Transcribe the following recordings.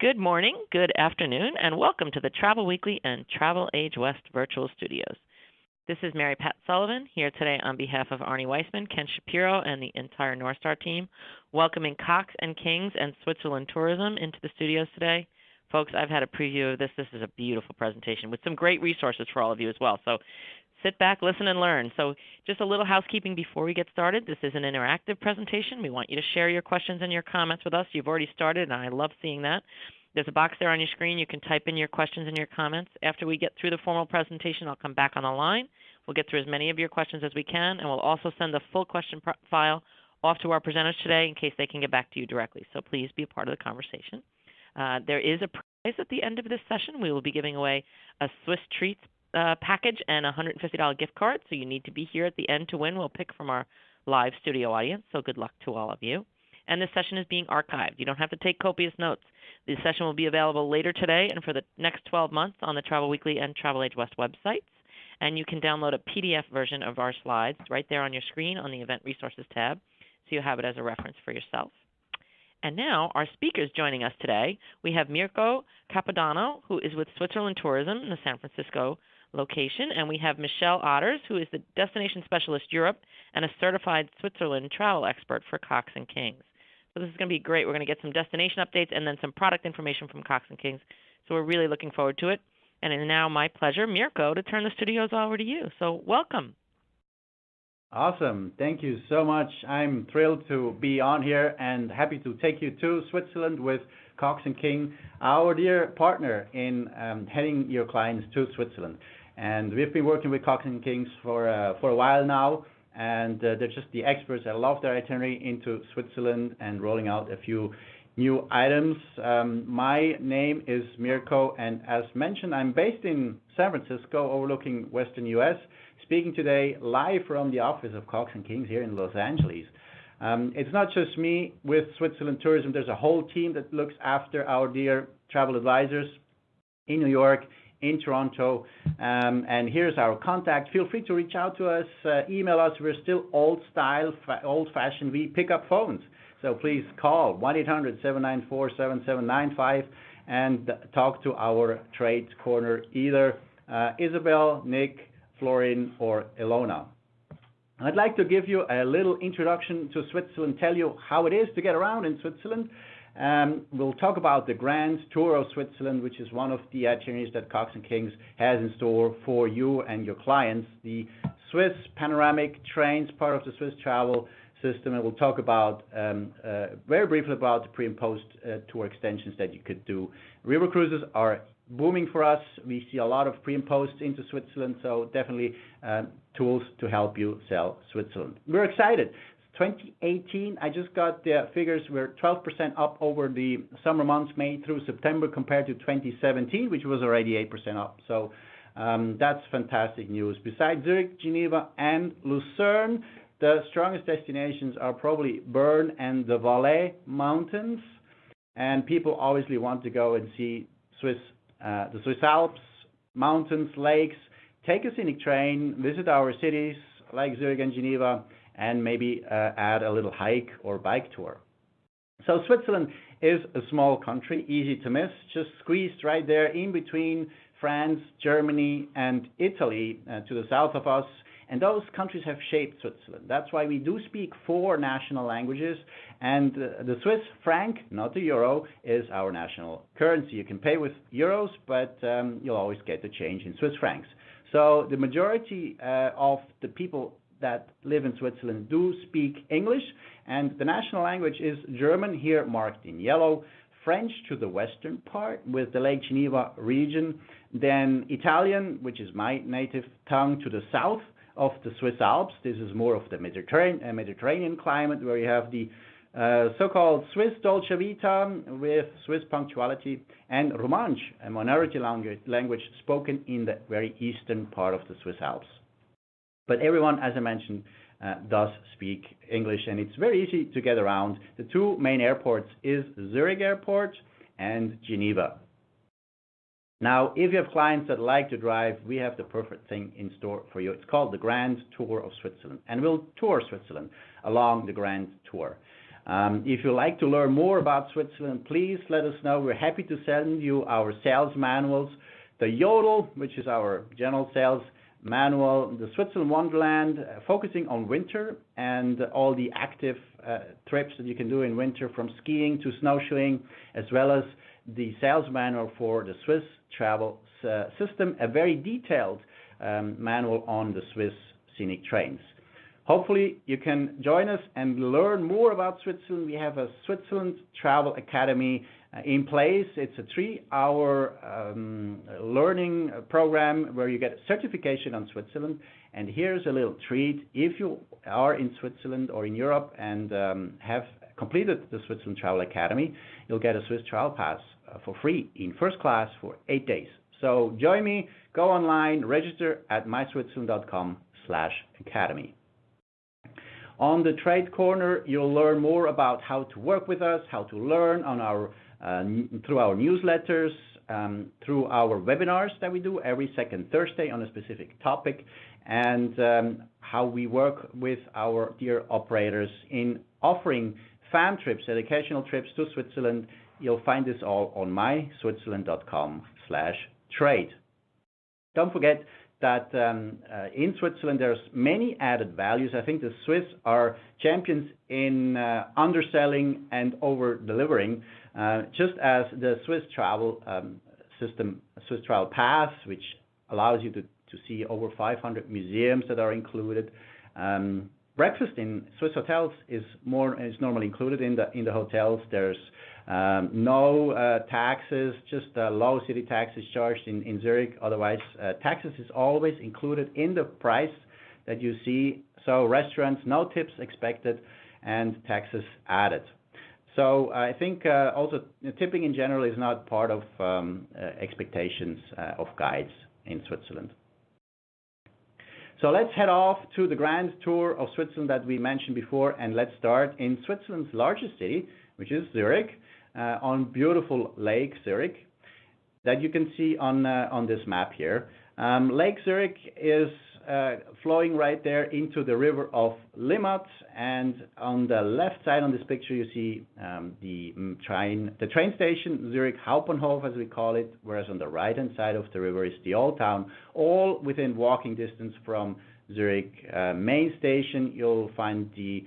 Good morning, good afternoon, and welcome to the Travel Weekly and Travel Age West virtual studios. This is Mary Pat Sullivan here today on behalf of Arnie Weissman, Ken Shapiro, and the entire North Star team, welcoming Cox and Kings and Switzerland Tourism into the studios today. Folks, I've had a preview of this. This is a beautiful presentation with some great resources for all of you as well. So sit back, listen, and learn. So just a little housekeeping before we get started. This is an interactive presentation. We want you to share your questions and your comments with us. You've already started, and I love seeing that. There's a box there on your screen. You can type in your questions and your comments. After we get through the formal presentation, I'll come back on the line. We'll get through as many of your questions as we can, and we'll also send the full question file off to our presenters today in case they can get back to you directly. So please be a part of the conversation. There is a prize at the end of this session. We will be giving away a Swiss Treats package and a $150 gift card, so you need to be here at the end to win. We'll pick from our live studio audience, so good luck to all of you. And this session is being archived. You don't have to take copious notes. This session will be available later today and for the next 12 months on the Travel Weekly and Travel Age West websites. And you can download a PDF version of our slides right there on your screen on the Event Resources tab, so you have it as a reference for yourself. And now, our speakers joining us today, we have Mirko Capodanno, who is with Switzerland Tourism in the San Francisco location, and we have Michelle Otters, who is the Destination Specialist Europe and a certified Switzerland travel expert for Cox and Kings. So this is going to be great. We're going to get some destination updates and then some product information from Cox and Kings. So we're really looking forward to it. And it is now my pleasure, Mirko, to turn the studios over to you. So welcome. Awesome. Thank you so much. I'm thrilled to be on here and happy to take you to Switzerland with Cox and King, our dear partner in heading your clients to Switzerland. And we've been working with Cox and Kings for a while now. And they're just the experts. I love their itinerary into Switzerland and rolling out a few new items. My name is Mirko, and as mentioned, I'm based in San Francisco, overlooking Western U.S., speaking today live from the office of Cox and Kings here in Los Angeles. It's not just me with Switzerland Tourism. There's a whole team that looks after our dear travel advisors in New York, in Toronto, and here's our contact. Feel free to reach out to us, email us. We're still old style, old-fashioned. We pick up phones, so please call 1-800-794-7795 and talk to our trades corner, either Isabel, Nick, Florin, or Ilona. I'd like to give you a little introduction to Switzerland, tell you how it is to get around in Switzerland. We'll talk about the Grand Tour of Switzerland, which is one of the itineraries that Cox and Kings has in store for you and your clients. The Swiss panoramic trains, part of the Swiss travel system, and we'll talk about very briefly about the pre and post tour extensions that you could do. River cruises are booming for us. We see a lot of pre and posts into Switzerland, so definitely tools to help you sell Switzerland. We're excited. 2018, I just got the figures. We're 12% up over the summer months, May through September, compared to 2017, which was already 8% up. So that's fantastic news. Besides Zurich, Geneva, and Lucerne, the strongest destinations are probably Bern and the Valais Mountains. And people obviously want to go and see the Swiss Alps, mountains, lakes. Take a scenic train, visit our cities like Zurich and Geneva, and maybe add a little hike or bike tour. So Switzerland is a small country, easy to miss, just squeezed right there in between France, Germany, and Italy to the south of us. And those countries have shaped Switzerland. That's why we do speak 4 national languages. And the Swiss franc, not the euro, is our national currency. You can pay with euros, but you'll always get the change in Swiss francs. So the majority of the people that live in Switzerland do speak English, and the national language is German, here marked in yellow, French to the western part with the Lake Geneva region, then Italian, which is my native tongue, to the south of the Swiss Alps. This is more of the Mediterranean climate, where you have the so-called Swiss Dolce Vita with Swiss punctuality, and Romansh, a minority language spoken in the very eastern part of the Swiss Alps. But everyone, as I mentioned, does speak English, and it's very easy to get around. The 2 main airports is Zurich Airport and Geneva. Now, if you have clients that like to drive, we have the perfect thing in store for you. It's called the Grand Tour of Switzerland, and we'll tour Switzerland along the Grand Tour. If you'd like to learn more about Switzerland, please let us know. We're happy to send you our sales manuals, the Yodel, which is our general sales manual, the Switzerland Wonderland, focusing on winter and all the active trips that you can do in winter, from skiing to snowshoeing, as well as the sales manual for the Swiss travel system, a very detailed manual on the Swiss scenic trains. Hopefully you can join us and learn more about Switzerland. We have a Switzerland Travel Academy in place. It's a 3-hour learning program where you get a certification on Switzerland. And here's a little treat. If you are in Switzerland or in Europe and have completed the Switzerland Travel Academy, you'll get a Swiss Travel Pass for free in first class for 8 days. So join me, go online, register at myswitzerland.com/academy. On the Trade Corner, you'll learn more about how to work with us, how to learn on our through our newsletters, through our webinars that we do every second Thursday on a specific topic, and how we work with our dear operators in offering fam trips, educational trips to Switzerland. You'll find this all on myswitzerland.com/trade. Don't forget that in Switzerland there's many added values. I think the Swiss are champions in underselling and over-delivering, just as the Swiss travel system, Swiss Travel Pass, which allows you to see over 500 museums that are included. Breakfast in Swiss hotels is normally included in the hotels. There's no taxes, just low city taxes charged in Zurich. Otherwise, taxes is always included in the price that you see. So restaurants, no tips expected, and taxes added. So I think also tipping in general is not part of expectations of guides in Switzerland. So let's head off to the grand tour of Switzerland that we mentioned before, and let's start in Switzerland's largest city, which is Zurich, on beautiful Lake Zurich that you can see on this map here. Lake Zurich is flowing right there into the river of Limmat, and on the left side on this picture you see the train station, Zurich Hauptbahnhof as we call it, whereas on the right hand side of the river is the Old Town, all within walking distance from Zurich main station. You'll find the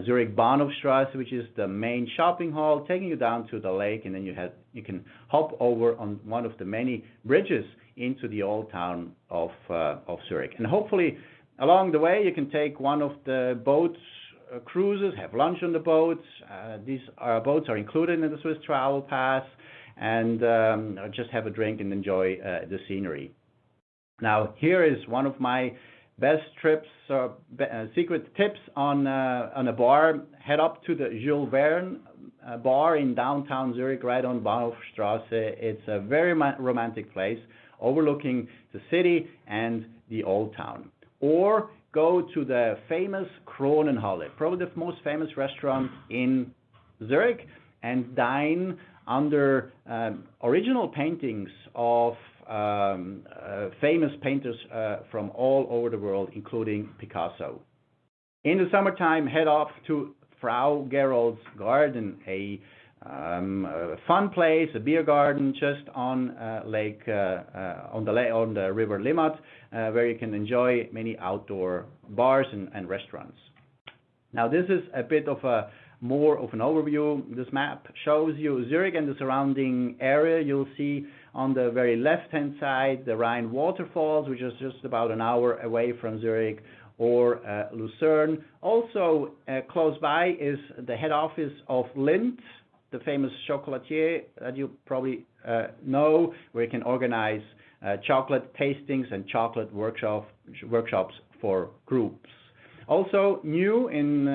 Zurich Bahnhofstrasse, which is the main shopping hall, taking you down to the lake, and then you can hop over on one of the many bridges into the Old Town of Zurich. And hopefully along the way you can take one of the boats cruises, have lunch on the boats. These boats are included in the Swiss Travel Pass, and just have a drink and enjoy the scenery. Now here is one of my best trips, secret tips on a bar. Head up to the Jules Verne bar in downtown Zurich, right on Bahnhofstrasse. It's a very romantic place, overlooking the city and the Old Town. Or go to the famous Kronenhalle, probably the most famous restaurant in Zurich, and dine under original paintings of famous painters from all over the world, including Picasso. In the summertime, head off to Frau Gerold's Garden, a fun place, a beer garden just on on the river Limmat, where you can enjoy many outdoor bars and restaurants. Now this is a bit of a more of an overview. This map shows you Zurich and the surrounding area. You'll see on the very left-hand side the Rhine waterfalls, which is just about an hour away from Zurich, or Lucerne. Also close by is the head office of Lindt, the famous chocolatier that you probably know, where you can organize chocolate tastings and chocolate workshops for groups. Also new in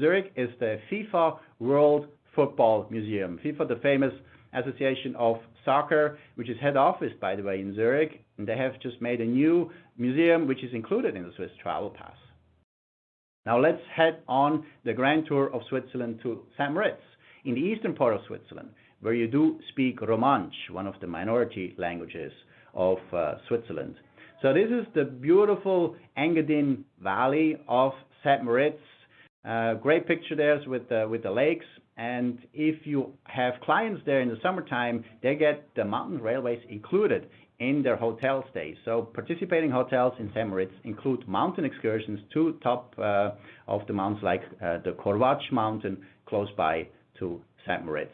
Zurich is the FIFA World Football Museum. FIFA, the famous association of soccer, which is head office, by the way, in Zurich, and they have just made a new museum which is included in the Swiss Travel Pass. Now let's head on the grand tour of Switzerland to St. Moritz, in the eastern part of Switzerland, where you do speak Romansh, one of the minority languages of Switzerland. So this is the beautiful Engadin Valley of St. Moritz. Great picture there with the lakes. And if you have clients there in the summertime, they get the mountain railways included in their hotel stays. So participating hotels in St. Moritz include mountain excursions to top of the mountains, like the Corvatsch mountain close by to St. Moritz.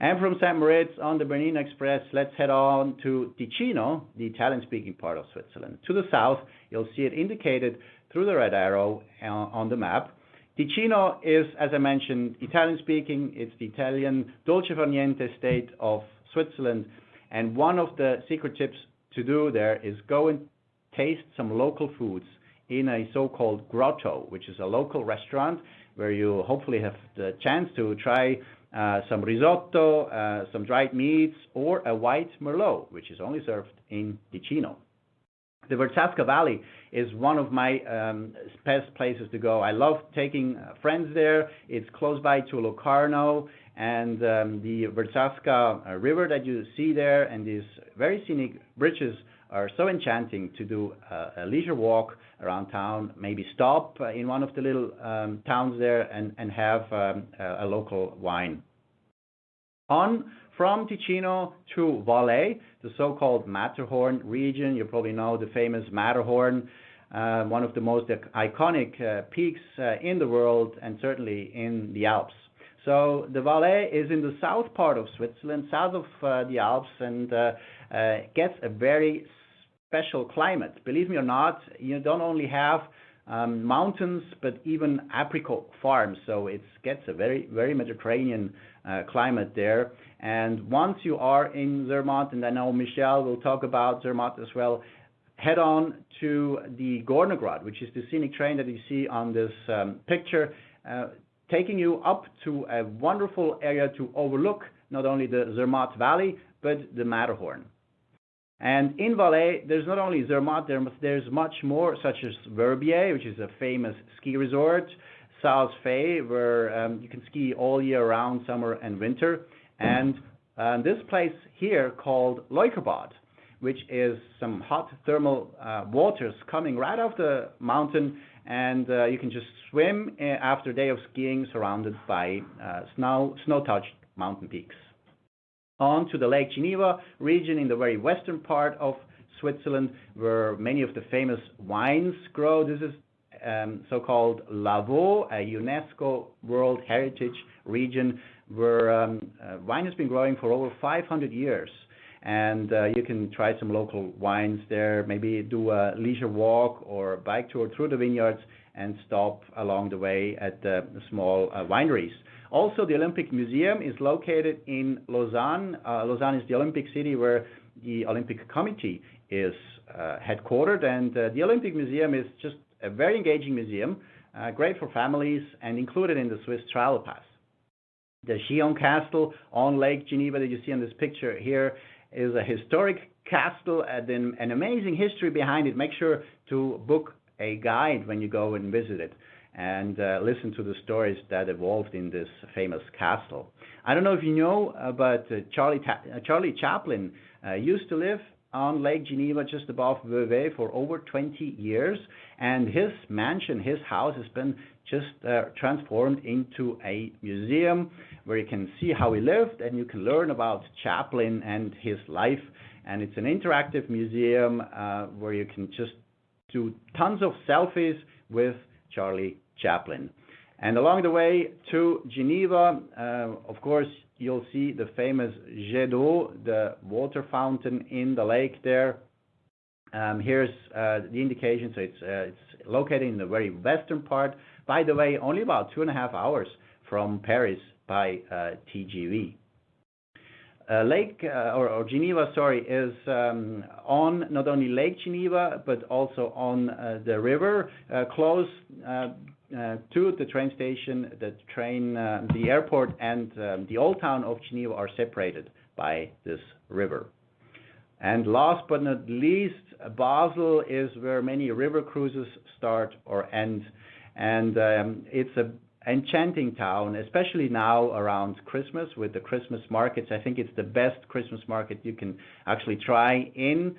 And from St. Moritz on the Bernina Express, let's head on to Ticino, the Italian-speaking part of Switzerland. To the south, you'll see it indicated through the red arrow on the map. Ticino is, as I mentioned, Italian-speaking. It's the Italian dolce far niente state of Switzerland. And one of the secret tips to do there is go and taste some local foods in a so-called grotto, which is a local restaurant where you hopefully have the chance to try some risotto, some dried meats, or a white merlot, which is only served in Ticino. The Verzasca Valley is one of my best places to go. I love taking friends there. It's close by to Locarno, and the Verzasca River that you see there and these very scenic bridges are so enchanting to do a leisure walk around town, maybe stop in one of the little towns there and have a local wine. On from Ticino to Valais, the so-called Matterhorn region. You probably know the famous Matterhorn, one of the most iconic peaks in the world and certainly in the Alps. So the Valais is in the south part of Switzerland, south of the Alps, and gets a very special climate. Believe me or not, you don't only have mountains, but even apricot farms. So it gets a very, very Mediterranean climate there. And once you are in Zermatt, and I know Michel will talk about Zermatt as well, head on to the Gornergrat, which is the scenic train that you see on this picture, taking you up to a wonderful area to overlook not only the Zermatt Valley, but the Matterhorn. And in Valais, there's not only Zermatt, there's much more, such as Verbier, which is a famous ski resort, Saas-Fee, where you can ski all year round, summer and winter, and this place here called Leukerbad, which is some hot thermal waters coming right off the mountain, and you can just swim after a day of skiing surrounded by snow-touched mountain peaks. On to the Lake Geneva region in the very western part of Switzerland, where many of the famous wines grow. This is so-called Lavaux, a UNESCO World Heritage region, where wine has been growing for over 500 years. And you can try some local wines there, maybe do a leisure walk or bike tour through the vineyards and stop along the way at the small wineries. Also, the Olympic Museum is located in Lausanne. Lausanne is the Olympic city where the Olympic Committee is headquartered, and the Olympic Museum is just a very engaging museum, great for families and included in the Swiss Travel Pass. The Chillon Castle on Lake Geneva that you see in this picture here is a historic castle and an amazing history behind it. Make sure to book a guide when you go and visit it and listen to the stories that evolved in this famous castle. I don't know if you know, but Charlie Chaplin used to live on Lake Geneva just above Vevey for over 20 years, and his mansion, his house, has been just transformed into a museum where you can see how he lived and you can learn about Chaplin and his life. And it's an interactive museum where you can just do tons of selfies with Charlie Chaplin. And along the way to Geneva, of course, you'll see the famous jet d'eau, the water fountain in the lake there. Here's the indication. So it's located in the very western part. By the way, only about 2.5 hours from Paris by TGV. Geneva, is on not only Lake Geneva, but also on the river, close to the train station. The airport and the old town of Geneva are separated by this river. And last but not least, Basel is where many river cruises start or end. And it's a enchanting town, especially now around Christmas with the Christmas markets. I think it's the best Christmas market you can actually try in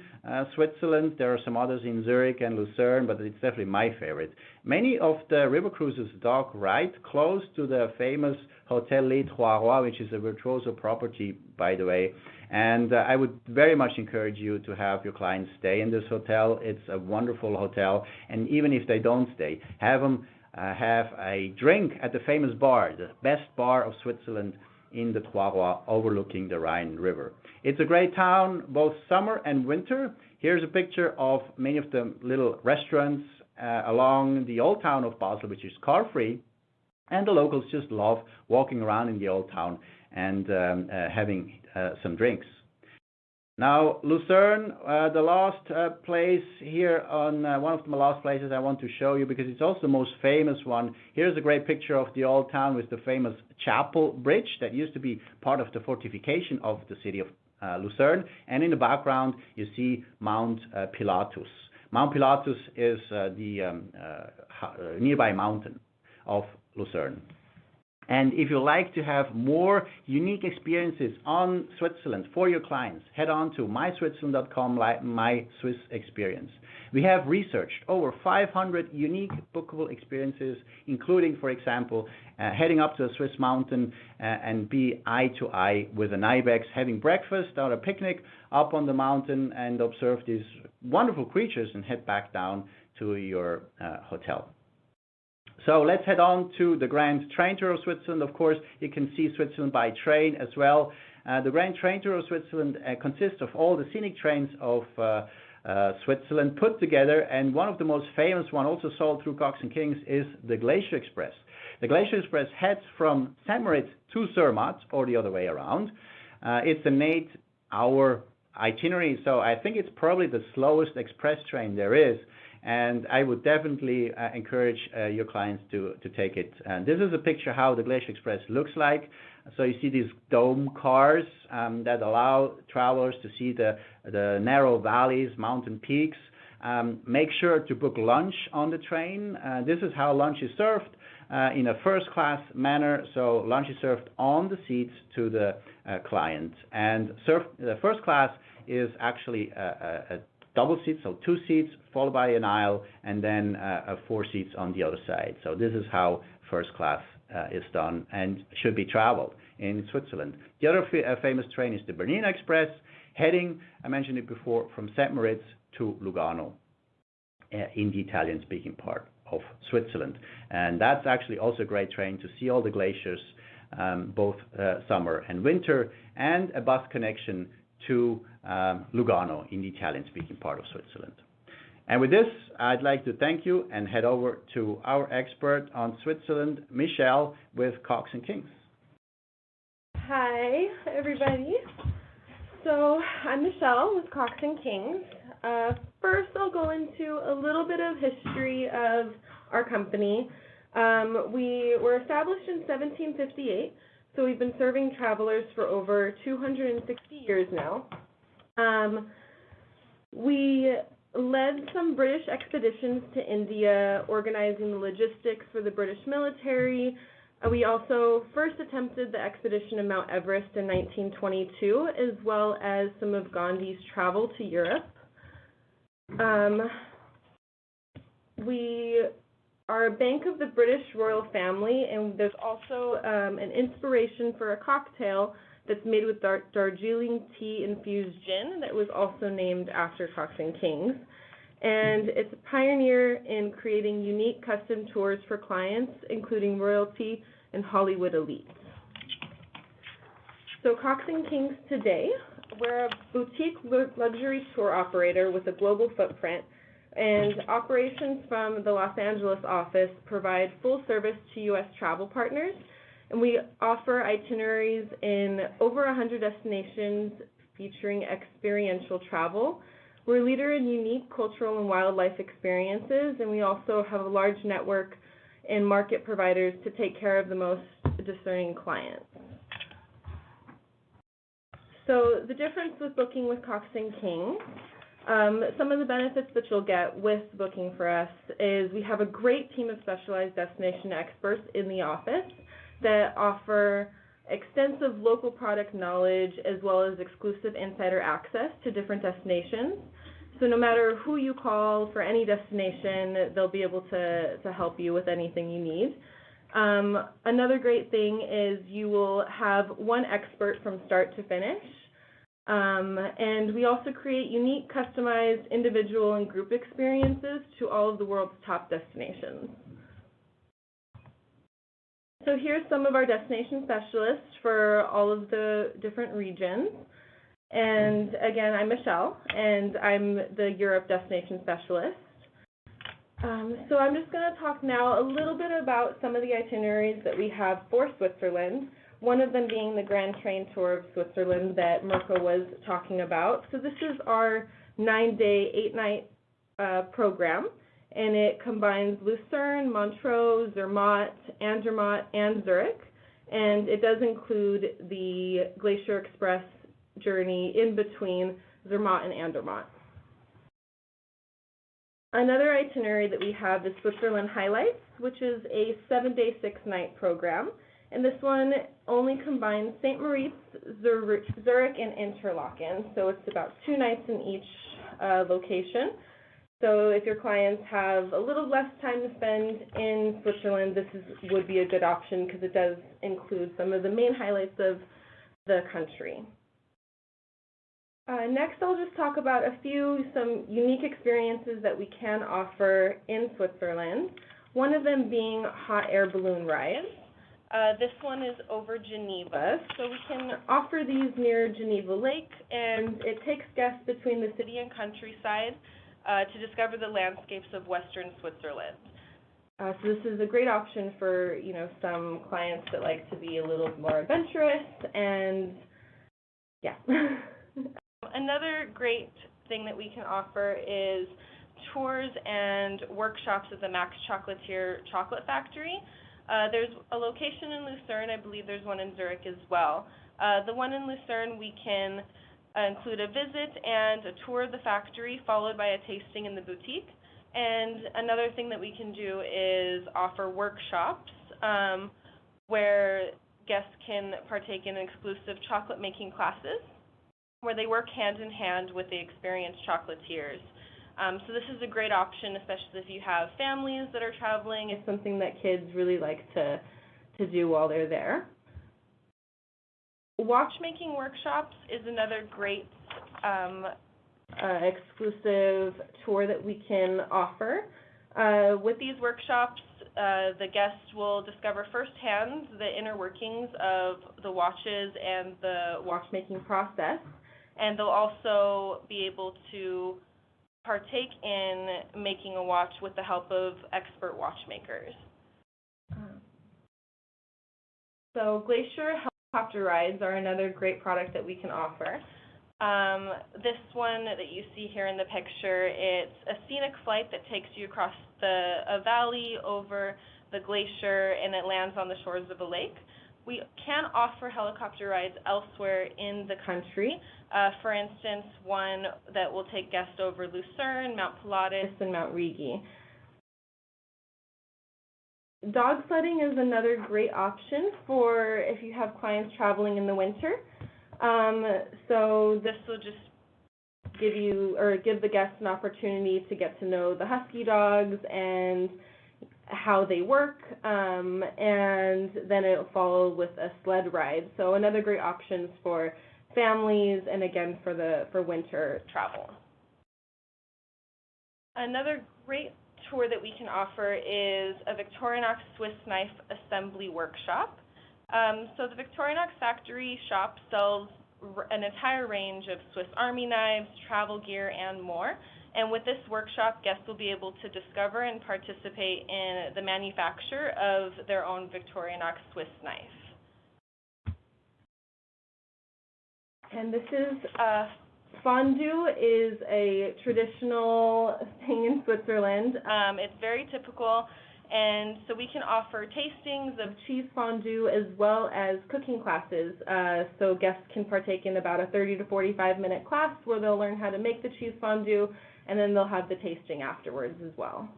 Switzerland. There are some others in Zurich and Lucerne, but it's definitely my favorite. Many of the river cruises dock right close to the famous Hotel Les Trois Rois, which is a Virtuoso property, by the way. And I would very much encourage you to have your clients stay in this hotel. It's a wonderful hotel. And even if they don't stay, have them have a drink at the famous bar, the best bar of Switzerland in the Trois Rois overlooking the Rhine River. It's a great town, both summer and winter. Here's a picture of many of the little restaurants along the old town of Basel, which is car-free. And the locals just love walking around in the old town and having some drinks. Now, Lucerne, the last place here on one of the last places I want to show you because it's also the most famous one. Here's a great picture of the old town with the famous chapel bridge that used to be part of the fortification of the city of Lucerne. And in the background, you see Mount Pilatus. Mount Pilatus is the nearby mountain of Lucerne. And if you like to have more unique experiences on Switzerland for your clients, head on to myswitzerland.com, My Swiss Experience. We have researched over 500 unique bookable experiences, including, for example, heading up to a Swiss mountain and be eye to eye with an ibex, having breakfast or a picnic up on the mountain and observe these wonderful creatures and head back down to your hotel. So let's head on to the Grand Train Tour of Switzerland. Of course, you can see Switzerland by train as well. The Grand Train Tour of Switzerland consists of all the scenic trains of Switzerland put together, and one of the most famous one, also sold through Cox Kings, is the Glacier Express. The Glacier Express heads from St. Moritz to Zermatt, or the other way around. It's an 8-hour itinerary, so I think it's probably the slowest express train there is. And I would definitely encourage your clients to take it. And this is a picture how the Glacier Express looks like. So you see these dome cars that allow travelers to see the narrow valleys, mountain peaks. Make sure to book lunch on the train. This is how lunch is served in a first-class manner. So lunch is served on the seats to the client. And the first class is actually a double seat, so 2 seats followed by an aisle, and then 4 seats on the other side. So this is how first class is done and should be traveled in Switzerland. The other famous train is the Bernina Express, heading, I mentioned it before, from St. Moritz to Lugano in the Italian-speaking part of Switzerland. And that's actually also a great train to see all the glaciers, both summer and winter, and a bus connection to Lugano in the Italian-speaking part of Switzerland. And with this, I'd like to thank you and head over to our expert on Switzerland, Michelle, with Cox Kings. Hi, everybody. So I'm Michelle with Cox Kings. First, I'll go into a little bit of history of our company. We were established in 1758. So we've been serving travelers for over 260 years now. We led some British expeditions to India, organizing the logistics for the British military. We also first attempted the expedition of Mount Everest in 1922, as well as some of Gandhi's travel to Europe. We are a bank of the British royal family, and there's also an inspiration for a cocktail that's made with Darjeeling tea-infused gin that was also named after Cox Kings. And it's a pioneer in creating unique custom tours for clients, including royalty and Hollywood elites. So Cox Kings today, we're a boutique luxury tour operator with a global footprint, and operations from the Los Angeles office provide full service to U.S. travel partners, and we offer itineraries in over 100 destinations featuring experiential travel. We're a leader in unique cultural and wildlife experiences, and we also have a large network and market providers to take care of the most discerning clients. So the difference with booking with Cox Kings, Some of the benefits that you'll get with booking for us is we have a great team of specialized destination experts in the office that offer extensive local product knowledge as well as exclusive insider access to different destinations. So no matter who you call for any destination, they'll be able to help you with anything you need. Another great thing is you will have one expert from start to finish. And we also create unique, customized individual and group experiences to all of the world's top destinations. So here's some of our destination specialists for all of the different regions. And again, I'm Michelle, and I'm the Europe destination specialist. So I'm just going to talk now a little bit about some of the itineraries that we have for Switzerland, one of them being the Grand Train Tour of Switzerland that Mirko was talking about. So this is our 9-day, 8-night program, and it combines Lucerne, Montreux, Zermatt, Andermatt, and Zurich, and it does include the Glacier Express journey in between Zermatt and Andermatt. Another itinerary that we have is Switzerland Highlights, which is a 7-day, 6-night program, and this one only combines St. Moritz, Zurich, and Interlaken, so it's about 2 nights in each location. So if your clients have a little less time to spend in Switzerland, this would be a good option because it does include some of the main highlights of the country. Next, I'll just talk about some unique experiences that we can offer in Switzerland, one of them being hot air balloon rides. This one is over Geneva, so we can offer these near Geneva Lake, and it takes guests between the city and countryside to discover the landscapes of western Switzerland. So this is a great option for, some clients that like to be a little more adventurous, and yeah. Another great thing that we can offer is tours and workshops at the Max Chocolatier Chocolate Factory. There's a location in Lucerne. I believe there's one in Zurich as well. The one in Lucerne, we can include a visit and a tour of the factory, followed by a tasting in the boutique. And another thing that we can do is offer workshops where guests can partake in exclusive chocolate making classes, where they work hand in hand with the experienced chocolatiers. So this is a great option, especially if you have families that are traveling. It's something that kids really like to do while they're there. Watchmaking workshops is another great exclusive tour that we can offer. With these workshops, the guests will discover firsthand the inner workings of the watches and the watchmaking process, and they'll also be able to partake in making a watch with the help of expert watchmakers. So Glacier helicopter rides are another great product that we can offer. This one that you see here in the picture, it's a scenic flight that takes you across a valley over the glacier, and it lands on the shores of a lake. We can offer helicopter rides elsewhere in the country. For instance, one that will take guests over Lucerne, Mount Pilatus, and Mount Rigi. Dog sledding is another great option for if you have clients traveling in the winter. So this will just give the guests an opportunity to get to know the husky dogs and how they work, and then it'll follow with a sled ride. So another great option for families and again for winter travel. Another great tour that we can offer is a Victorinox Swiss knife assembly workshop. So the Victorinox factory shop sells an entire range of Swiss Army knives, travel gear, and more. And with this workshop, guests will be able to discover and participate in the manufacture of their own Victorinox Swiss knife. And this is fondue is a traditional thing in Switzerland. It's very typical, And so we can offer tastings of cheese fondue as well as cooking classes. So guests can partake in about a 30 to 45-minute class where they'll learn how to make the cheese fondue, and then they'll have the tasting afterwards as well.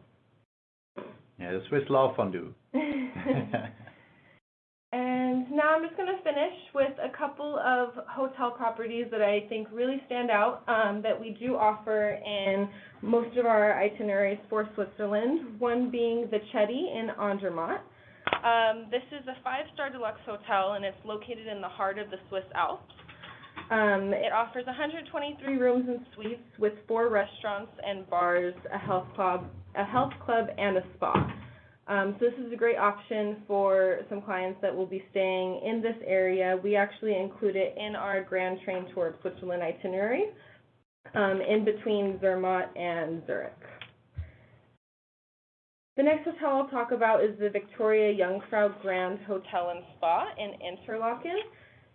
Yeah, the Swiss love fondue. And now I'm just going to finish with a couple of hotel properties that I think really stand out that we do offer in most of our itineraries for Switzerland, one being the Chetty in Andermatt. This is a 5-star deluxe hotel, and it's located in the heart of the Swiss Alps. It offers 123 rooms and suites with 4 restaurants and bars, a health club, and a spa. So this is a great option for some clients that will be staying in this area. We actually include it in our Grand Train Tour of Switzerland itinerary in between Zermatt and Zurich. The next hotel I'll talk about is the Victoria Jungfrau Grand Hotel and Spa in Interlaken.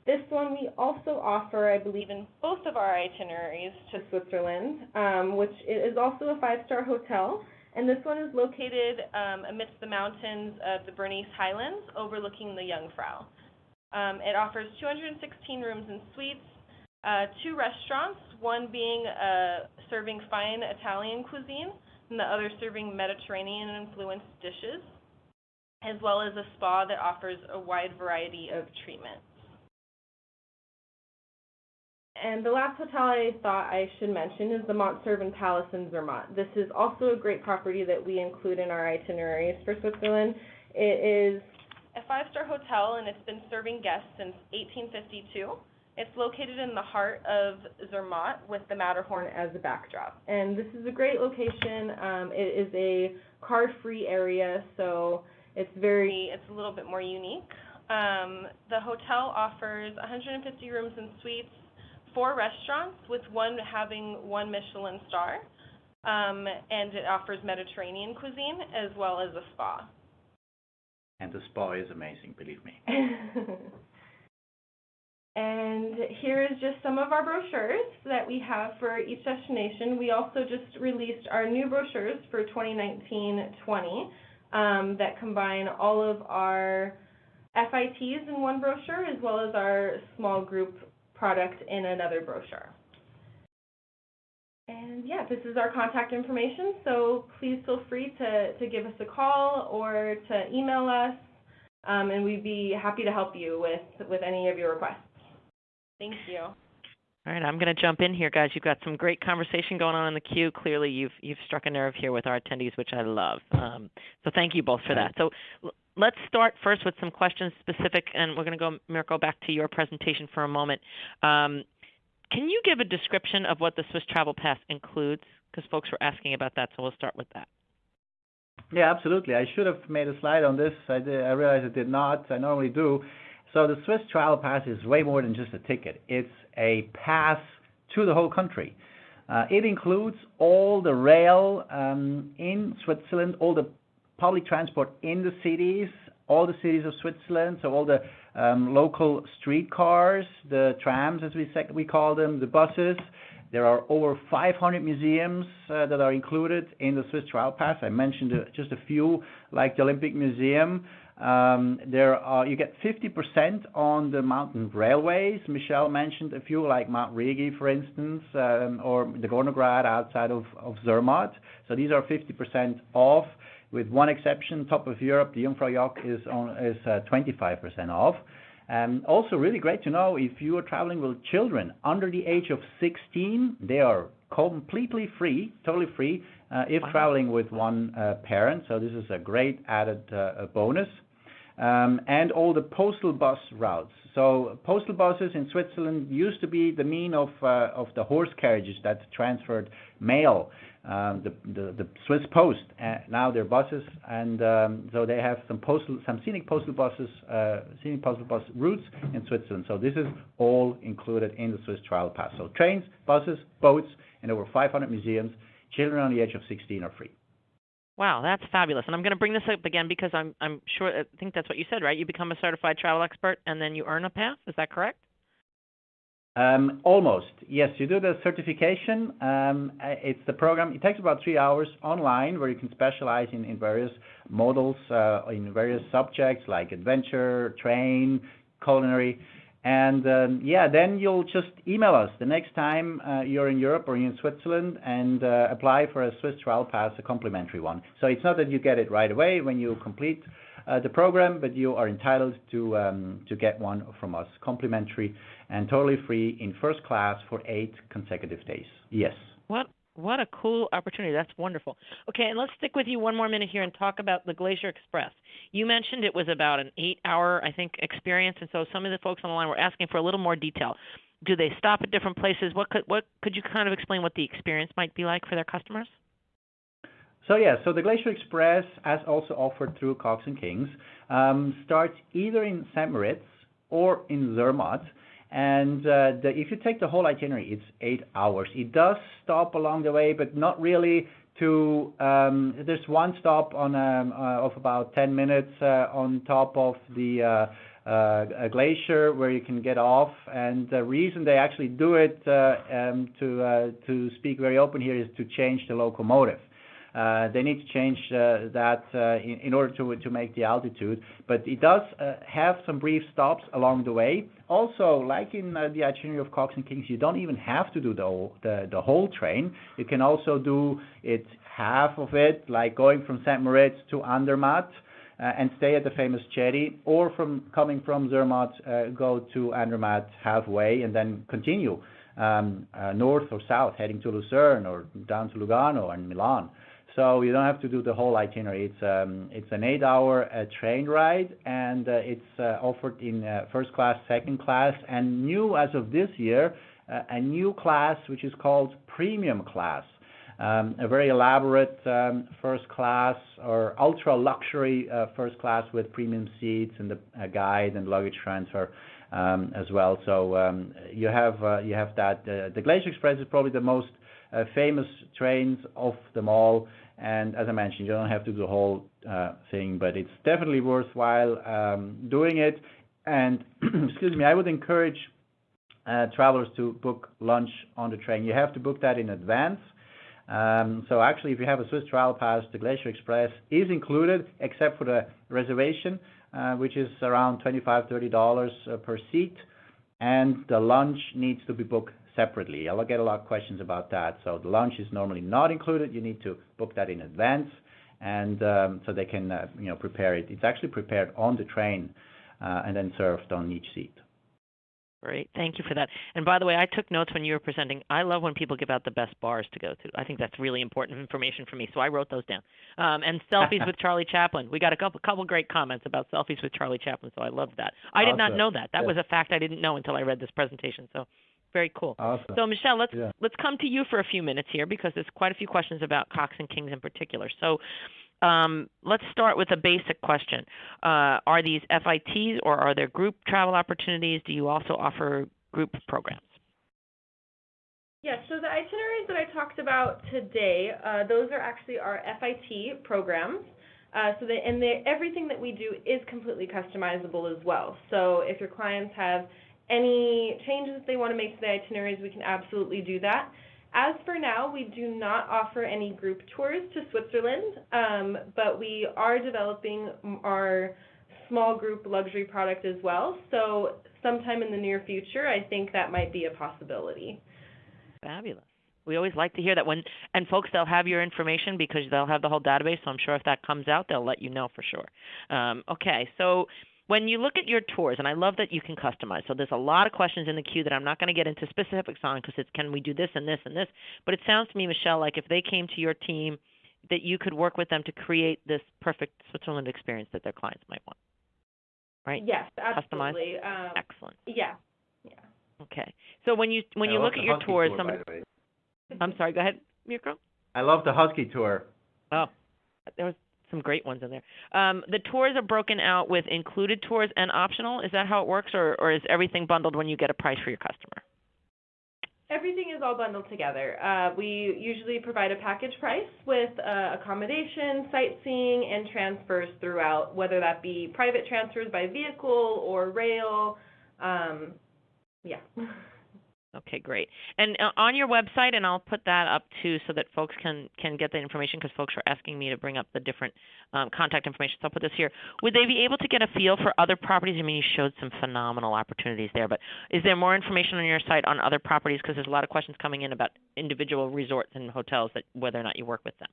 This one we also offer, I believe, in both of our itineraries to Switzerland, which is also a 5-star hotel. And this one is located amidst the mountains of the Bernese Highlands, overlooking the Jungfrau. It offers 216 rooms and suites, 2 restaurants, one being serving fine Italian cuisine, and the other serving Mediterranean-influenced dishes, as well as a spa that offers a wide variety of treatments. And the last hotel I thought I should mention is the Montservin Palace in Zermatt. This is also a great property that we include in our itineraries for Switzerland. It is a 5-star hotel, and it's been serving guests since 1852. It's located in the heart of Zermatt with the Matterhorn as a backdrop. And this is a great location. It is a car-free area, so it's a little bit more unique. The hotel offers 150 rooms and suites, 4 restaurants, with one having 1 Michelin star, and it offers Mediterranean cuisine as well as a spa. And the spa is amazing, believe me. And here is just some of our brochures that we have for each destination. We also just released our new brochures for 2019-20 that combine all of our FITs in one brochure as well as our small group product in another brochure. And yeah, this is our contact information, so please feel free to give us a call or to email us, and we'd be happy to help you with any of your requests. Thank you. All right, I'm going to jump in here, guys. You've got some great conversation going on in the queue. Clearly, you've struck a nerve here with our attendees, which I love. So thank you both for that. So let's start first with some questions specific, and we're going to go, Mirko, back to your presentation for a moment. Can you give a description of what the Swiss Travel Pass includes? Because folks were asking about that, so we'll start with that. Yeah, absolutely. I should have made a slide on this. I realized I did not. I normally do. So the Swiss Travel Pass is way more than just a ticket. It's a pass to the whole country. It includes all the rail in Switzerland, all the public transport in the cities, all the cities of Switzerland, so all the local streetcars, the trams, as we call them, the buses. There are over 500 museums that are included in the Swiss Travel Pass. I mentioned just a few, like the Olympic Museum. You get 50% on the mountain railways. Michelle mentioned a few, like Mount Rigi, for instance, or the Gornograd outside of Zermatt. So these are 50% off. With one exception, top of Europe, the Jungfrau is 25% off. Also really great to know, if you are traveling with children under the age of 16, they are completely free, totally free, if traveling with one parent. So this is a great added bonus. And all the postal bus routes. So postal buses in Switzerland used to be the mean of the horse carriages that transferred mail, the Swiss Post. Now they're buses, and so they have some scenic postal bus routes in Switzerland. So this is all included in the Swiss Travel Pass. So trains, buses, boats, and over 500 museums. Children on the age of 16 are free. Wow, that's fabulous. And I'm going to bring this up again because I'm sure, I think that's what you said, right? You become a certified travel expert and then you earn a pass. Is that correct? Almost. Yes, you do the certification. It's the program. It takes about 3 hours online where you can specialize in various models, in various subjects like adventure, train, culinary. And then you'll just email us the next time you're in Europe or in Switzerland and apply for a Swiss Travel Pass, a complimentary one. So it's not that you get it right away when you complete the program, but you are entitled to get one from us, complimentary and totally free in first class for 8 consecutive days. Yes. What a cool opportunity. That's wonderful. Okay, and let's stick with you one more minute here and talk about the Glacier Express. You mentioned it was about an 8-hour, I think, experience, and so some of the folks on the line were asking for a little more detail. Do they stop at different places? What could you kind of explain what the experience might be like for their customers? So the Glacier Express, as also offered through Cox Kings, starts either in St. Moritz or in Zermatt. And if you take the whole itinerary, it's 8 hours. It does stop along the way, but not really to, there's one stop on of about 10 minutes on top of the glacier where you can get off. And the reason they actually do it, to speak very open here, is to change the locomotive. They need to change that in order to make the altitude, but it does have some brief stops along the way. Also, like in the itinerary of Cox Kings, you don't even have to do the whole train. You can also do it half of it, like going from St. Moritz to Andermatt and stay at the famous jetty, or coming from Zermatt, go to Andermatt halfway and then continue north or south, heading to Lucerne or down to Lugano and Milan. So you don't have to do the whole itinerary. It's an 8-hour train ride, and it's offered in first class, second class, and new as of this year, a new class which is called premium class, a very elaborate first class or ultra luxury first class with premium seats and a guide and luggage transfer as well. So you have that. The Glacier Express is probably the most famous trains of them all, and as I mentioned, you don't have to do the whole thing, but it's definitely worthwhile doing it. And excuse me, I would encourage travelers to book lunch on the train. You have to book that in advance. So actually, if you have a Swiss Travel Pass, the Glacier Express is included, except for the reservation, which is around $25–30 per seat, and the lunch needs to be booked separately. I'll get a lot of questions about that. So the lunch is normally not included. You need to book that in advance, and so they can prepare it. It's actually prepared on the train and then served on each seat. Great. Thank you for that. And by the way, I took notes when you were presenting. I love when people give out the best bars to go to. I think that's really important information for me, so I wrote those down. And selfies with Charlie Chaplin. We got a couple great comments about selfies with Charlie Chaplin, so I love that. I did not know that. That was a fact I didn't know until I read this presentation, so very cool. Awesome. So, Michelle, let's come to you for a few minutes here because there's quite a few questions about Cox Kings in particular. So let's start with a basic question. Are these FITs or are there group travel opportunities? Do you also offer group programs? Yes, so the itineraries that I talked about today, those are actually our FIT programs. Everything that we do is completely customizable as well. So if your clients have any changes they want to make to the itineraries, we can absolutely do that. As for now, we do not offer any group tours to Switzerland, but we are developing our small group luxury product as well. So sometime in the near future, I think that might be a possibility. Fabulous. We always like to hear that and folks, they'll have your information because they'll have the whole database, so I'm sure if that comes out, they'll let you know for sure. Okay, so when you look at your tours, and I love that you can customize, so there's a lot of questions in the queue that I'm not going to get into specifics on because it's can we do this and this and this, but it sounds to me, Michelle, like if they came to your team, that you could work with them to create this perfect Switzerland experience that their clients might want, right? Yes, absolutely. Excellent. Yeah. Okay. So when you look at your tours, I'm sorry, go ahead, Mirko. I love the Husky tour. Oh, there was some great ones in there. The tours are broken out with included tours and optional. Is that how it works, or is everything bundled when you get a price for your customer? Everything is all bundled together. We usually provide a package price with accommodation, sightseeing, and transfers throughout, whether that be private transfers by vehicle or rail. Yeah. Okay, great. And on your website, and I'll put that up too, so that folks can get the information, because folks are asking me to bring up the different contact information. So I'll put this here. Would they be able to get a feel for other properties? I mean, you showed some phenomenal opportunities there, but is there more information on your site on other properties? Because there's a lot of questions coming in about individual resorts and hotels, that whether or not you work with them.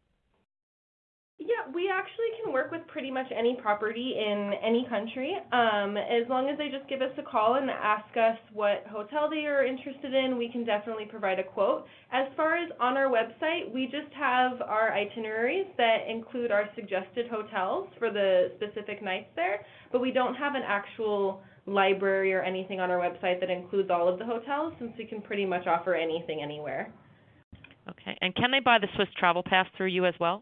Yeah, we actually can work with pretty much any property in any country. As long as they just give us a call and ask us what hotel they are interested in, we can definitely provide a quote. As far as on our website, we just have our itineraries that include our suggested hotels for the specific nights there, but we don't have an actual library or anything on our website that includes all of the hotels, since we can pretty much offer anything anywhere. Okay. And can they buy the Swiss Travel Pass through you as well?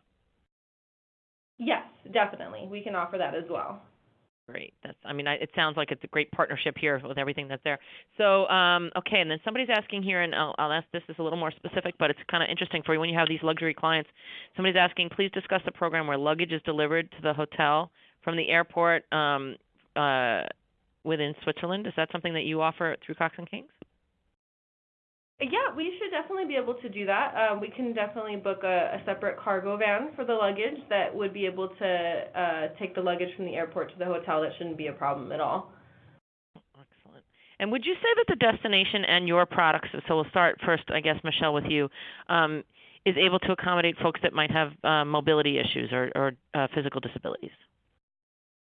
Yes, definitely. We can offer that as well. Great. It sounds like it's a great partnership here with everything that's there. So, okay, and then somebody's asking here, and I'll ask this is a little more specific, but it's kind of interesting for you when you have these luxury clients. Somebody's asking, please discuss the program where luggage is delivered to the hotel from the airport within Switzerland. Is that something that you offer through Cox Kings? Yeah, we should definitely be able to do that. We can definitely book a separate cargo van for the luggage that would be able to take the luggage from the airport to the hotel. That shouldn't be a problem at all. Excellent. And would you say that the destination and your products, so we'll start first, I guess, Michelle, with you, is able to accommodate folks that might have mobility issues or physical disabilities?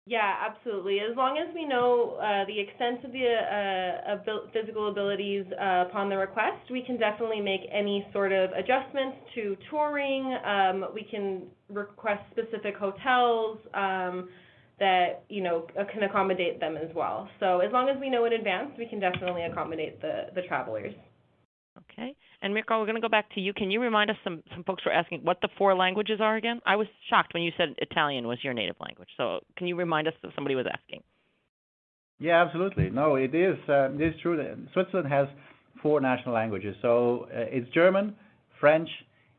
Yeah, absolutely. As long as we know the extent of the physical abilities upon the request, we can definitely make any sort of adjustments to touring. We can request specific hotels that can accommodate them as well. So as long as we know in advance, we can definitely accommodate the travelers. Okay. And Mirko, we're going to go back to you. Can you remind us, some folks were asking what the 4 languages are again? I was shocked when you said Italian was your native language. So can you remind us, if somebody was asking? Yeah, absolutely. No, it is true that Switzerland has 4 national languages. So it's German, French,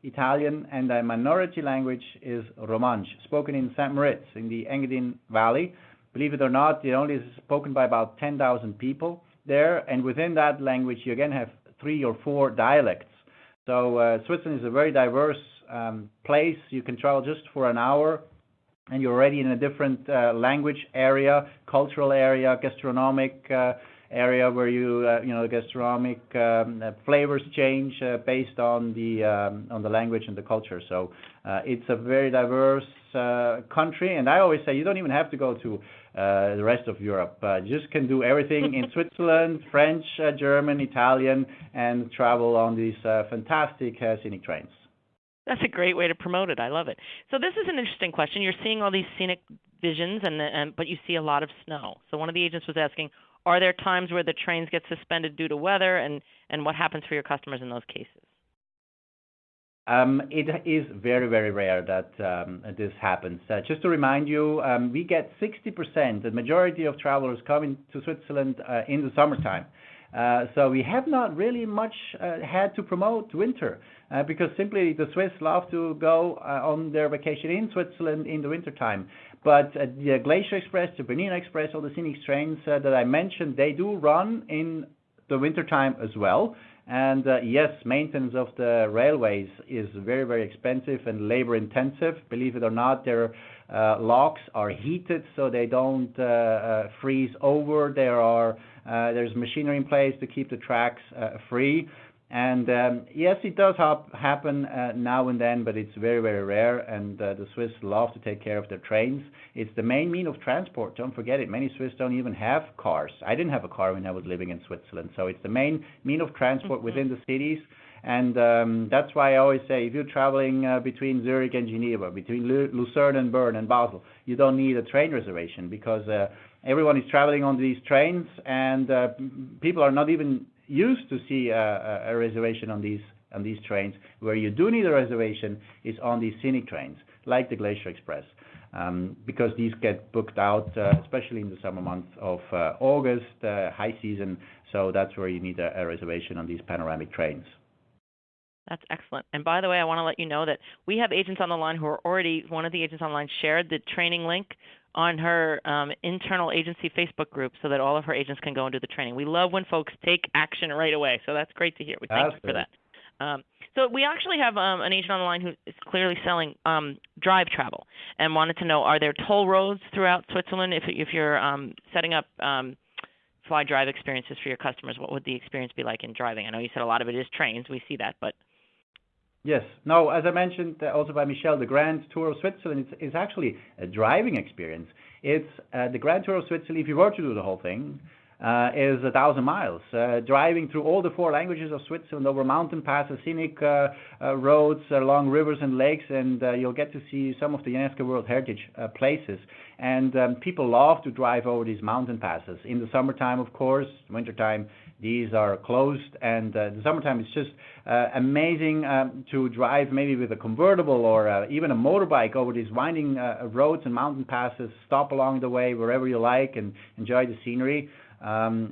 Italian, and a minority language is Romansh, spoken in St. Moritz in the Engadine Valley. Believe it or not, it only is spoken by about 10,000 people there, and within that language you again have 3 or 4 dialects. So Switzerland is a very diverse place. You can travel just for an hour and you're already in a different language area, cultural area, gastronomic area where gastronomic flavors change based on the language and the culture. So it's a very diverse country, and I always say you don't even have to go to the rest of Europe. You just can do everything in Switzerland, French, German, Italian, and travel on these fantastic scenic trains. That's a great way to promote it. I love it. So this is an interesting question. You're seeing all these scenic visions, but you see a lot of snow. So one of the agents was asking, are there times where the trains get suspended due to weather, and what happens for your customers in those cases? It is very, very rare that this happens. Just to remind you, we get 60%, the majority of travelers coming to Switzerland in the summertime. So we have not really much had to promote winter because simply the Swiss love to go on their vacation in Switzerland in the wintertime. But the Glacier Express, the Bernina Express, all the scenic trains that I mentioned, they do run in the wintertime as well. And yes, maintenance of the railways is very, very expensive and labor intensive. Believe it or not, their locks are heated so they don't freeze over. There's machinery in place to keep the tracks free. And yes, it does happen now and then, but it's very, very rare. And the Swiss love to take care of their trains. It's the main mean of transport. Don't forget it. Many Swiss don't even have cars. I didn't have a car when I was living in Switzerland. So it's the main mean of transport within the cities. And that's why I always say if you're traveling between Zurich and Geneva, between Lucerne and Bern and Basel, you don't need a train reservation because everyone is traveling on these trains, and people are not even used to see a reservation on these trains. Where you do need a reservation is on these scenic trains, like the Glacier Express, because these get booked out, especially in the summer months of August, high season. So that's where you need a reservation on these panoramic trains. That's excellent. And by the way, I want to let you know that we have agents on the line who are already, one of the agents online shared the training link on her internal agency Facebook group so that all of her agents can go and do the training. We love when folks take action right away, so that's great to hear. We thank you for that. So we actually have an agent on the line who is clearly selling drive travel and wanted to know, are there toll roads throughout Switzerland? If you're setting up fly drive experiences for your customers, what would the experience be like in driving? I know you said a lot of it is trains. We see that, but... Yes. No, as I mentioned also by Michelle, the Grand Tour of Switzerland is actually a driving experience. It's the Grand Tour of Switzerland, if you were to do the whole thing, is 1,000 miles, driving through all the 4 languages of Switzerland, over mountain passes, scenic roads, along rivers and lakes, and you'll get to see some of the UNESCO World Heritage places. And people love to drive over these mountain passes. In the summertime, of course, wintertime, these are closed, and the summertime is just amazing to drive maybe with a convertible or even a motorbike over these winding roads and mountain passes, stop along the way wherever you like and enjoy the scenery.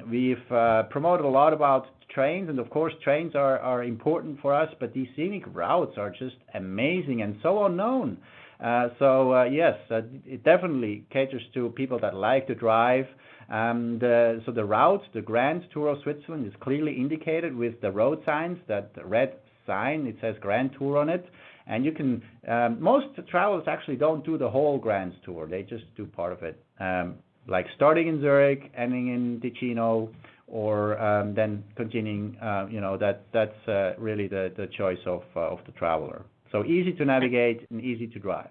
We've promoted a lot about trains, and of course trains are important for us, but these scenic routes are just amazing and so unknown. Yes, it definitely caters to people that like to drive. So the route, the Grand Tour of Switzerland, is clearly indicated with the road signs, that red sign, it says Grand Tour on it. And you can, most travelers actually don't do the whole Grand Tour, they just do part of it. Like starting in Zurich, ending in Ticino, or then continuing, that's really the choice of the traveler. So easy to navigate and easy to drive.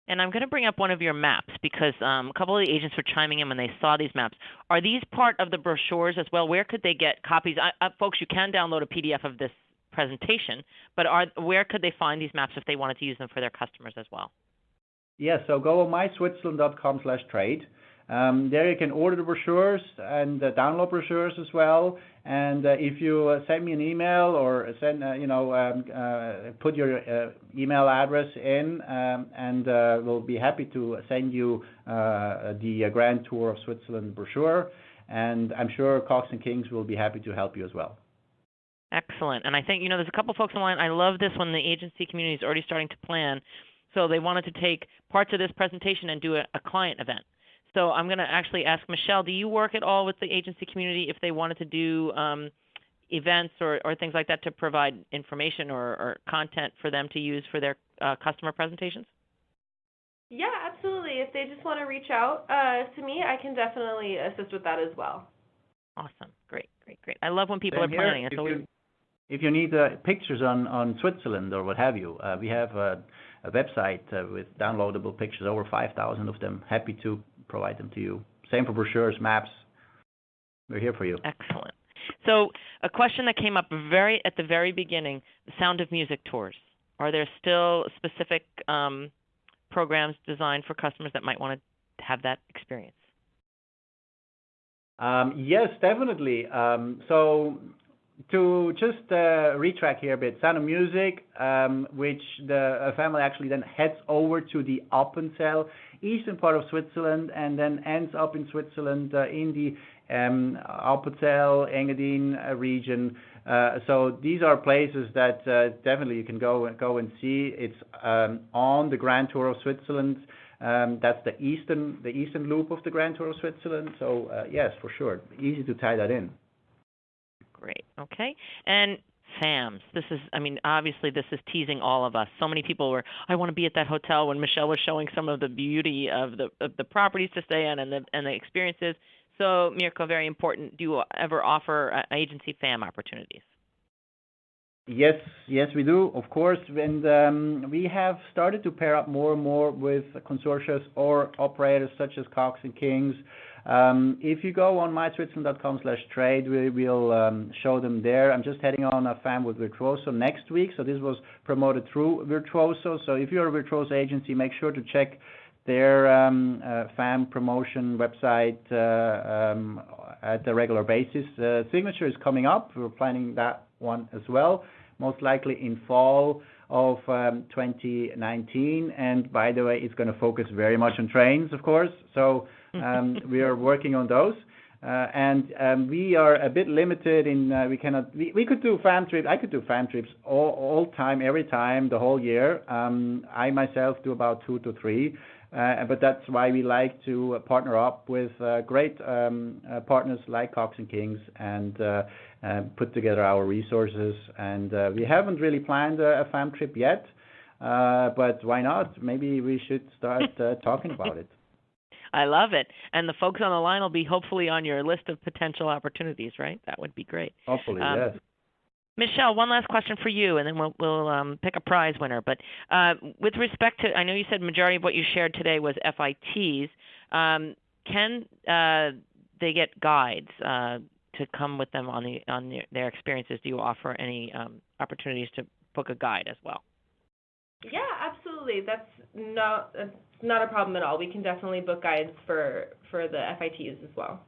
And I'm going to bring up one of your maps because a couple of the agents were chiming in when they saw these maps. Are these part of the brochures as well? Where could they get copies? Folks, you can download a PDF of this presentation, but where could they find these maps if they wanted to use them for their customers as well? Yeah, so go on myswitzerland.com/trade. There you can order the brochures and download brochures as well. And if you send me an email or send, put your email address in, and we'll be happy to send you the Grand Tour of Switzerland brochure. And I'm sure Cox Kings will be happy to help you as well. Excellent. And I think, there's a couple folks on the line. I love this when the agency community is already starting to plan. So they wanted to take parts of this presentation and do a client event. So I'm going to actually ask Michelle, do you work at all with the agency community if they wanted to do events or things like that to provide information or content for them to use for their customer presentations? Yeah, absolutely. If they just want to reach out to me, I can definitely assist with that as well. Awesome. Great. I love when people are planning it. If you need pictures on Switzerland or what have you, we have a website with downloadable pictures, over 5,000 of them. Happy to provide them to you. Same for brochures, maps. We're here for you. Excellent. So a question that came up at the very beginning, the Sound of Music tours. Are there still specific programs designed for customers that might want to have that experience? Yes, definitely. So to just retrack here a bit, Sound of Music, which the family actually then heads over to the Appenzell, eastern part of Switzerland, and then ends up in Switzerland in the Appenzell, Engadin region. So these are places that definitely you can go and see. It's on the Grand Tour of Switzerland. That's the eastern loop of the Grand Tour of Switzerland. So yes, for sure, easy to tie that in. Great. Okay. And FAMs. Obviously this is teasing all of us. So many people I want to be at that hotel when Michelle was showing some of the beauty of the properties to stay in and the experiences. So Mirko, very important. Do you ever offer agency FAM opportunities? Yes, we do, of course. And we have started to pair up more and more with consortia or operators such as Cox Kings. If you go on myswitzerland.com/trade, we will show them there. I'm just heading on a FAM with Virtuoso next week, so this was promoted through Virtuoso. So if you're a Virtuoso agency, make sure to check their FAM promotion website at a regular basis. Signature is coming up. We're planning that one as well, most likely in fall of 2019. And by the way, it's going to focus very much on trains, of course. So we are working on those. And we are a bit limited in we could do FAM trips. I could do FAM trips all time, every time, the whole year. I myself do about 2 to 3. But that's why we like to partner up with great partners like Cox Kings and put together our resources. And we haven't really planned a fam trip yet, but why not? Maybe we should start talking about it. I love it. And the folks on the line will be hopefully on your list of potential opportunities, right? That would be great. Hopefully, yes. Michelle, one last question for you, and then we'll pick a prize winner. But with respect to, I know you said majority of what you shared today was FITs. Can they get guides to come with them on their experiences? Do you offer any opportunities to book a guide as well? Yeah, absolutely. That's not a problem at all. We can definitely book guides for the FITs as well.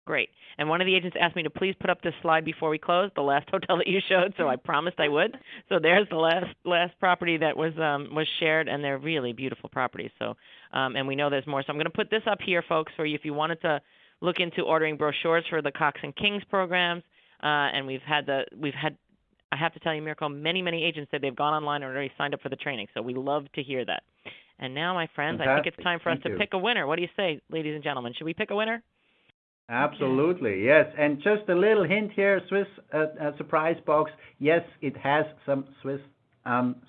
Great. And one of the agents asked me to please put up this slide before we close, the last hotel that you showed, so I promised I would. So there's the last property that was shared, and they're really beautiful properties. So, and we know there's more. So I'm going to put this up here, folks, for you if you wanted to look into ordering brochures for the Cox and Kings programs. And we've had, I have to tell you, Mirko, many agents said they've gone online and already signed up for the training. So we love to hear that. And now, my friends, Fantastic. I think it's time for us to pick a winner. What do you say, ladies and gentlemen? Should we pick a winner? Absolutely, yes. And just a little hint here, Swiss surprise box. Yes, it has some Swiss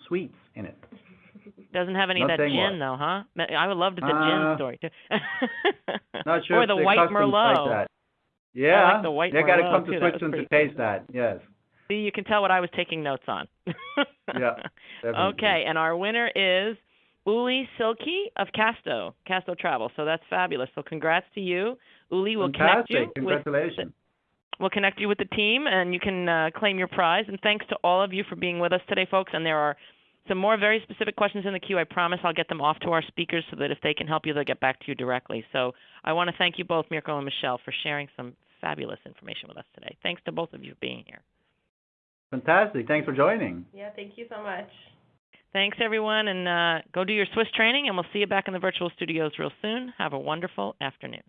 sweets in it. Doesn't have any of that gin, though, huh? I would love the gin story, too. Not sure or the white Merlot. Like that. Yeah, I like the white they got to come too. to Switzerland to taste that, yes. See, you can tell what I was taking notes on. Yeah, definitely. Okay, and our winner is Uli Silke of Casto Travel. So that's fabulous. So congrats to you. Uli will connect you. Congratulations. We'll connect you with the team, and you can claim your prize. And thanks to all of you for being with us today, folks. And there are some more very specific questions in the queue. I promise I'll get them off to our speakers so that if they can help you, they'll get back to you directly. So I want to thank you both, Mirko and Michelle, for sharing some fabulous information with us today. Thanks to both of you for being here. Fantastic. Thanks for joining. Yeah, thank you so much. Thanks, everyone, and go do your Swiss training, and we'll see you back in the virtual studios real soon. Have a wonderful afternoon.